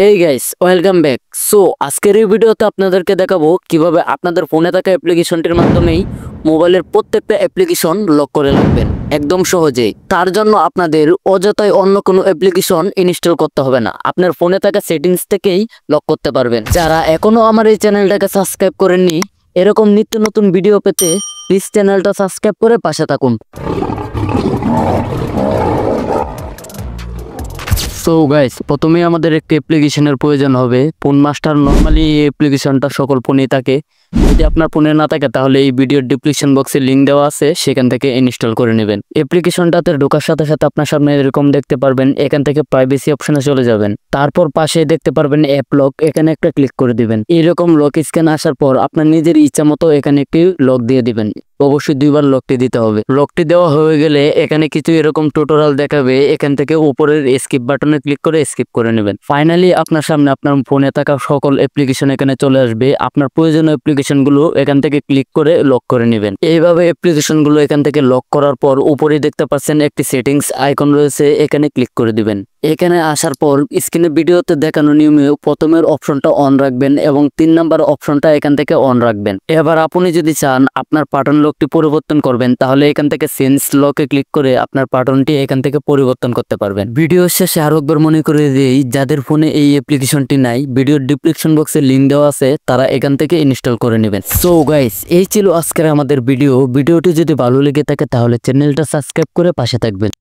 Hey guys, welcome back. So আজকের এই ভিডিওতে আপনাদেরকে দেখাবো কিভাবে আপনাদের ফোনে থাকা অ্যাপ্লিকেশনটির মাধ্যমেই মোবাইলের প্রত্যেকটা অ্যাপ্লিকেশন লক করে রাখবেন একদম সহজেই। তার জন্য আপনাদের অযথাই অন্য কোনো অ্যাপ্লিকেশন ইনস্টল করতে হবে না, আপনার ফোনে থাকা সেটিংস থেকেই লক করতে পারবেন। যারা এখনো আমার এই চ্যানেলটাকে সাবস্ক্রাইব করেননি, এরকম নিত্য নতুন ভিডিও পেতে প্লিজ চ্যানেলটা সাবস্ক্রাইব করে পাশে থাকুন। সো গাইস, প্রথমেই আমাদের একটি অ্যাপ্লিকেশনের প্রয়োজন হবে ফোন মাস্টার। নর্মালি এই অ্যাপ্লিকেশনটা সকল ফোনেই থাকে। যদি আপনার ফোনে না থাকে তাহলে এই ভিডিওর ডেসক্রিপশন বক্সে লিংক দেওয়া আছে, সেখান থেকে ইনস্টল করে নেবেন। অ্যাপ্লিকেশনটাতে ঢোকার সাথে সাথে আপনার সামনে এরকম দেখতে পারবেন, এখান থেকে প্রাইভেসি অপশনে চলে যাবেন। তারপর পাশে দেখতে পারবেন অ্যাপ লক, এখানে একটা ক্লিক করে দিবেন। এইরকম লক স্ক্যান আসার পর আপনার নিজের ইচ্ছা মতো এখানে একটি লক দিয়ে দিবেন। অবশ্যই দুইবার লকটি দিতে হবে। লকটি দেওয়া হয়ে গেলে এখানে কিছু এরকম টিউটোরিয়াল দেখাবে, এখান থেকে উপরের স্কিপ বাটনে ক্লিক করে স্কিপ করে নেবেন। ফাইনালি আপনার সামনে আপনার ফোনে থাকা সকল অ্যাপ্লিকেশন এখানে চলে আসবে। আপনার প্রয়োজনীয় অ্যাপ্লিকেশনগুলো এখান থেকে ক্লিক করে লক করে নেবেন। এইভাবে অ্যাপ্লিকেশনগুলো এখান থেকে লক করার পর উপরে দেখতে পাচ্ছেন একটি সেটিংস আইকন রয়েছে, এখানে ক্লিক করে দিবেন। এখানে আসার পর স্ক্রিনে ভিডিওতে দেখানো নিয়মে প্রথমের অপশনটা অন রাখবেন এবং 3 নাম্বার অপশনটা এখান থেকে অন রাখবেন। এবার আপনি যদি চান আপনার প্যাটার্ন লকটি পরিবর্তন করবেন, তাহলে এখান থেকে চেঞ্জ লকে ক্লিক করে আপনার প্যাটার্নটি এখান থেকে পরিবর্তন করতে পারবেন। ভিডিও শেষে আরো একবার মনে করে দিই, যাদের ফোনে এই অ্যাপ্লিকেশনটি নাই, ভিডিওর ডেসক্রিপশন বক্সে লিংক দেওয়া আছে, তারা এখান থেকে ইনস্টল করে নেবেন। সো গাইস, এই ছিল আজকের আমাদের ভিডিওটি যদি ভালো লেগে থাকে তাহলে চ্যানেলটা সাবস্ক্রাইব করে পাশে থাকবেন।